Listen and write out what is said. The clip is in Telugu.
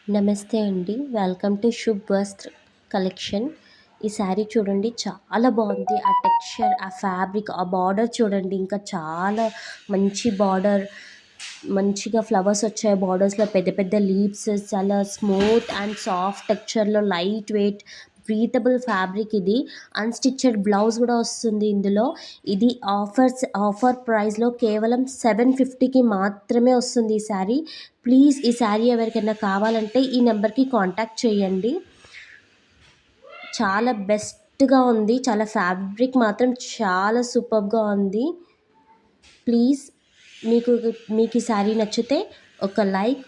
నమస్తే అండి. వెల్కమ్ టు శుభ్ వస్త్ర కలెక్షన్. ఈ శారీ చూడండి చాలా బాగుంది. ఆ టెక్స్చర్, ఆ ఫ్యాబ్రిక్, ఆ బార్డర్ చూడండి ఇంకా చాలా మంచి బార్డర్. మంచిగా ఫ్లవర్స్ వచ్చాయి బార్డర్స్‌లో పెద్ద పెద్ద లీవ్స్ చాలా స్మూత్ అండ్ సాఫ్ట్ టెక్స్చర్‌లో లైట్ వెయిట్ బ్రీతబుల్ ఫ్యాబ్రిక్ ఇది. అన్‌స్టిచ్చెడ్ బ్లౌజ్ గూడా వస్తుంది ఇందులో. ఇది ఆఫర్ ప్రైస్‌లో కేవలం 750కి మాత్రమే వస్తుంది ఈ శారీ. ప్లీజ్ ఈ శారీ ఎవరికైనా కావాలంటే ఈ నెంబర్‌కి కాంటాక్ట్ చేయండి. చాలా బెస్ట్‌గా ఉంది. చాలా ఫ్యాబ్రిక్ మాత్రం చాలా సూపర్బ్‌గా ఉంది. ప్లీజ్ మీకు మీకు ఈ శారీ నచ్చితే ఒక లైక్,